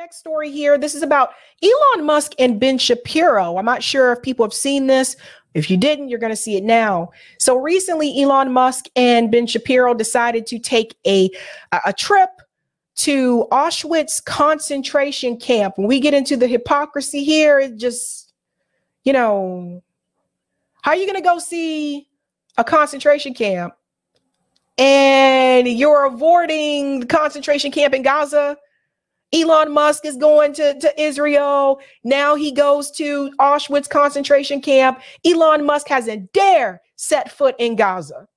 next story here. This is about Elon Musk and Ben Shapiro. I'm not sure if people have seen this. If you didn't, you're going to see it now. So recently, Elon Musk and Ben Shapiro decided to take a trip to Auschwitz concentration camp. When we get into the hypocrisy here, it just, you know, how are you going to go see a concentration camp and you're avoiding the concentration camp in Gaza? Elon Musk is going to Israel. Now he goes to Auschwitz concentration camp. Elon Musk hasn't dare set foot in Gaza.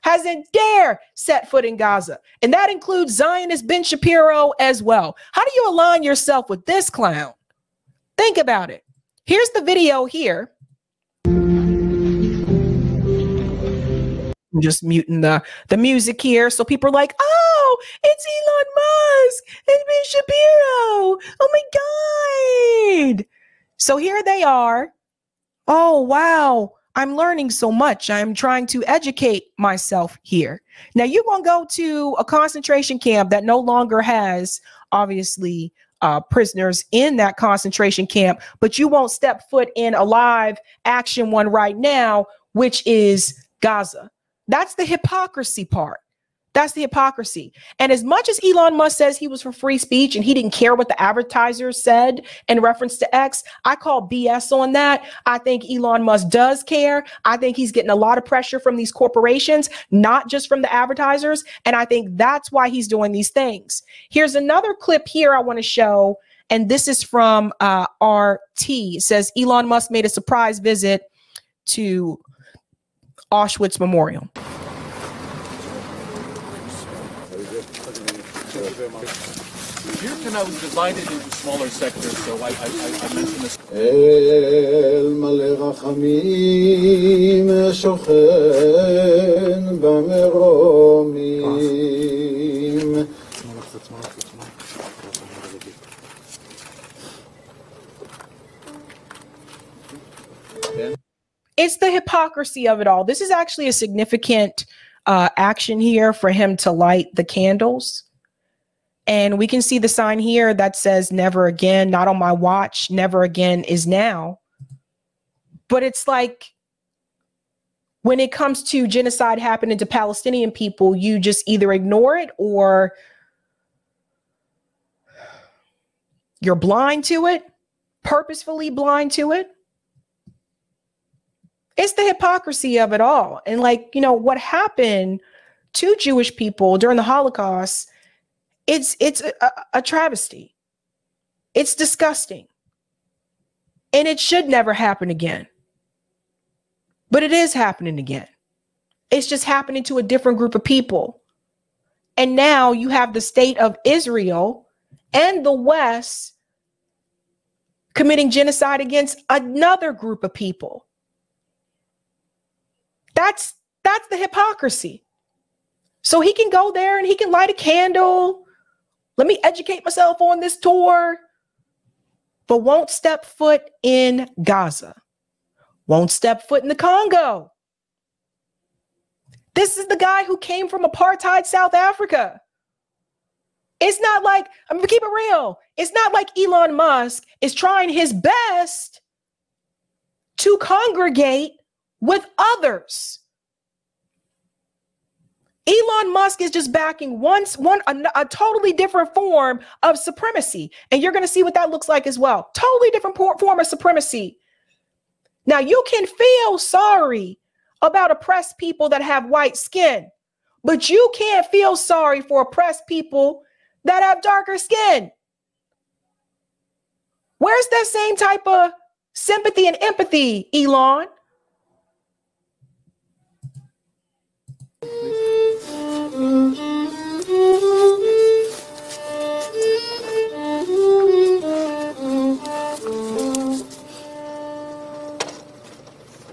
Hasn't dare set foot in Gaza. And that includes Zionist Ben Shapiro as well. How do you align yourself with this clown? Think about it. Here's the video here. I'm just muting the music here. So people are like, oh, it's Elon Musk. It's Ben Shapiro. Oh my God. So here they are. Oh, wow. I'm learning so much. I'm trying to educate myself here. Now you're going to go to a concentration camp that no longer has, obviously, prisoners in that concentration camp, but you won't step foot in a live action one right now, which is Gaza. That's the hypocrisy part. That's the hypocrisy. And as much as Elon Musk says he was for free speech and he didn't care what the advertisers said in reference to X, I call BS on that. I think Elon Musk does care. I think he's getting a lot of pressure from these corporations, not just from the advertisers. And I think that's why he's doing these things. Here's another clip here I want to show. And this is from RT. It says Elon Musk made a surprise visit to Auschwitz Memorial. Your canal was divided into smaller sectors, so I mentioned this. El male rachamim shochen b'meromim. It's the hypocrisy of it all. This is actually a significant action here for him to light the candles. And we can see the sign here that says never again, not on my watch, never again is now. But it's like when it comes to genocide happening to Palestinian people, you just either ignore it or you're blind to it, purposefully blind to it. It's the hypocrisy of it all. And like, you know, what happened to Jewish people during the Holocaust, it's a travesty. It's disgusting. And it should never happen again. But it is happening again. It's just happening to a different group of people. And now you have the state of Israel and the West committing genocide against another group of people. That's the hypocrisy. So he can go there and he can light a candle. Let me educate myself on this tour, but won't step foot in Gaza. Won't step foot in the Congo. This is the guy who came from apartheid South Africa. It's not like, I'm gonna keep it real. It's not like Elon Musk is trying his best to congregate with others. Elon Musk is just backing a totally different form of supremacy. And you're going to see what that looks like as well. Totally different form of supremacy. Now, you can feel sorry about oppressed people that have white skin, but you can't feel sorry for oppressed people that have darker skin. Where's that same type of sympathy and empathy, Elon?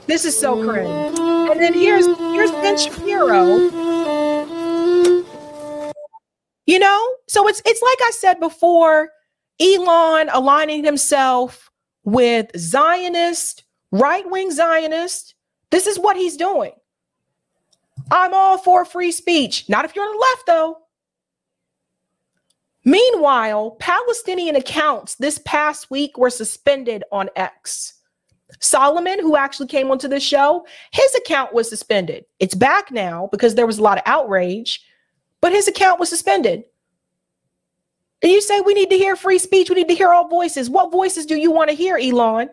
This is so cringe. And then here's Ben Shapiro. You know, so it's like I said before, Elon aligning himself with Zionist, right-wing Zionist. This is what he's doing. I'm all for free speech. Not if you're on the left, though. Meanwhile, Palestinian accounts this past week were suspended on X. Solomon, who actually came onto the show, his account was suspended. It's back now because there was a lot of outrage, but his account was suspended. And you say we need to hear free speech. We need to hear all voices. What voices do you want to hear, Elon?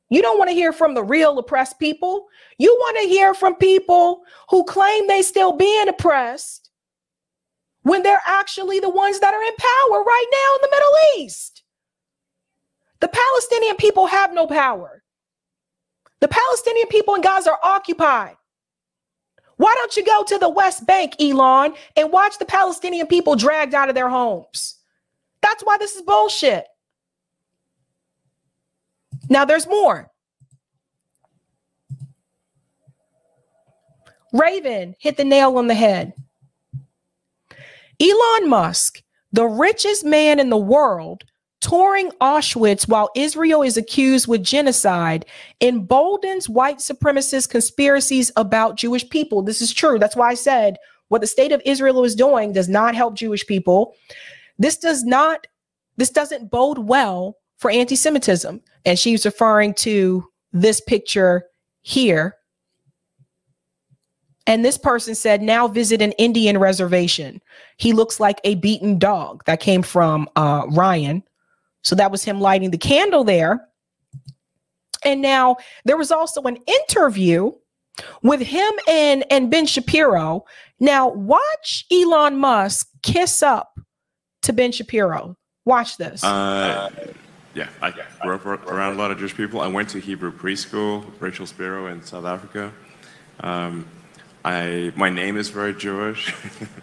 You don't want to hear from the real oppressed people. You want to hear from people who claim they still being oppressed when they're actually the ones that are in power right now in the Middle East. The Palestinian people have no power. The Palestinian people in Gaza are occupied. Why don't you go to the West Bank, Elon, and watch the Palestinian people dragged out of their homes? That's why this is bullshit. Now there's more. Raven hit the nail on the head. Elon Musk, the richest man in the world, touring Auschwitz while Israel is accused with genocide, emboldens white supremacist conspiracies about Jewish people. This is true. That's why I said what the state of Israel is doing does not help Jewish people. This doesn't bode well for anti-Semitism. And she's referring to this picture here. And this person said, now visit an Indian reservation. He looks like a beaten dog. That came from Ryan. So that was him lighting the candle there. And now there was also an interview with him and Ben Shapiro. Now watch Elon Musk kiss up to Ben Shapiro. Watch this. Yeah, I grew up around a lot of Jewish people. I went to Hebrew preschool, Rachel Shapiro in South Africa. My name is very Jewish.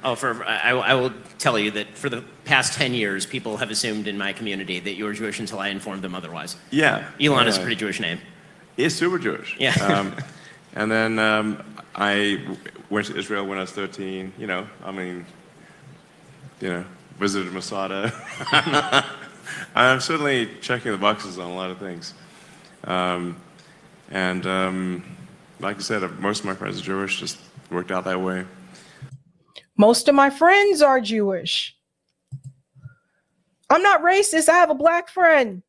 I will tell you that for the past 10 years, people have assumed in my community that you were Jewish until I informed them otherwise. Yeah. Elon is a pretty Jewish name. He's super Jewish. Yeah. And then I went to Israel when I was 13. Visited Masada. I'm certainly checking the boxes on a lot of things. Like I said, most of my friends are Jewish, just worked out that way. Most of my friends are Jewish. I'm not racist. I have a black friend.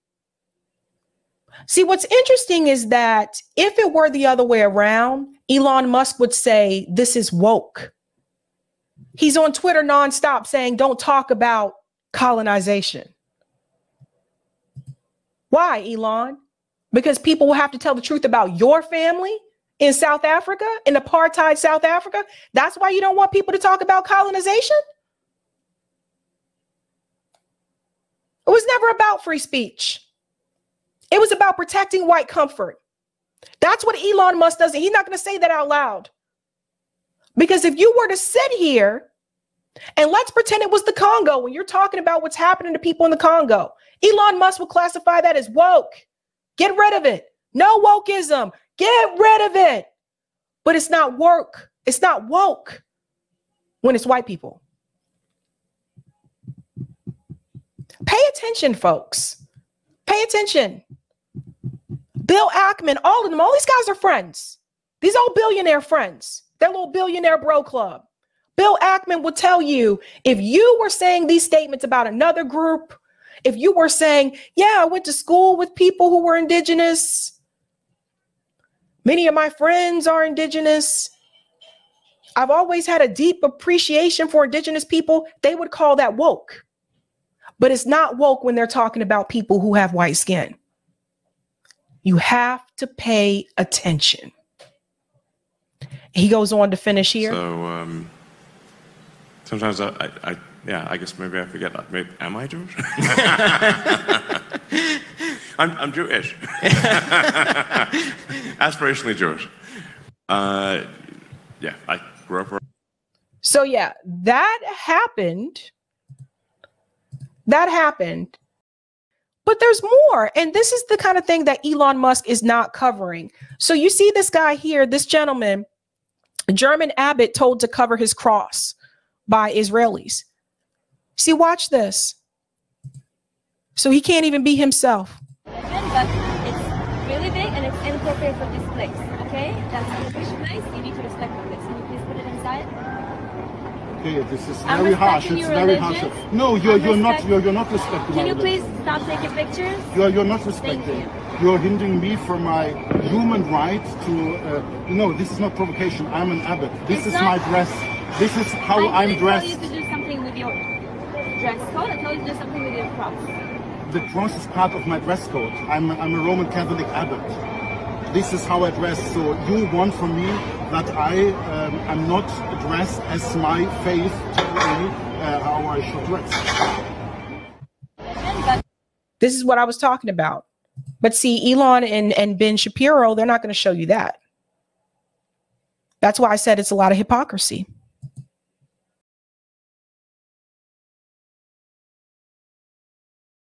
See, what's interesting is that if it were the other way around, Elon Musk would say, this is woke. He's on Twitter nonstop saying, don't talk about colonization. Why, Elon? Because people will have to tell the truth about your family in South Africa, in apartheid South Africa. That's why you don't want people to talk about colonization? It was never about free speech. It was about protecting white comfort. That's what Elon Musk does. He's not going to say that out loud. Because if you were to sit here and let's pretend it was the Congo when you're talking about what's happening to people in the Congo, Elon Musk would classify that as woke. Get rid of it. No wokeism. Get rid of it. But it's not woke. It's not woke when it's white people. Pay attention, folks. Pay attention. Bill Ackman, all of them, all these guys are friends. These are all billionaire friends. Their little billionaire bro club. Bill Ackman would tell you, if you were saying these statements about another group, if you were saying, yeah, I went to school with people who were indigenous. Many of my friends are indigenous. I've always had a deep appreciation for indigenous people. They would call that woke. But it's not woke when they're talking about people who have white skin. You have to pay attention. He goes on to finish here. So sometimes I guess maybe I forget. Am I Jewish? I'm Jewish. Aspirationally Jewish. Yeah, I grew up. So yeah, that happened. That happened. But there's more. And this is the kind of thing that Elon Musk is not covering. So you see this guy here, this gentleman, German abbot told to cover his cross by Israelis. See, watch this. So he can't even be himself. But it's really big and it's inappropriate for this place, okay? That's Jewish place. You need to respect this. Can you please put it inside? Okay, this is I'm very harsh. respecting It's your very harsh. religion. No, you're not respecting my Can you religion. please stop taking pictures? You're not respecting. You're hindering me from my human right to. No, this is not provocation. I'm an abbot. This is my dress. This is how I'm dressed. I didn't tell you to do something with your dress code. I told you to do something with your cross. The cross is part of my dress code. I'm a Roman Catholic abbot. This is how I dress. So you want from me that I'm not dressed as my faith tells me how I should dress. This is what I was talking about. But see, Elon and Ben Shapiro, they're not going to show you that. That's why I said it's a lot of hypocrisy.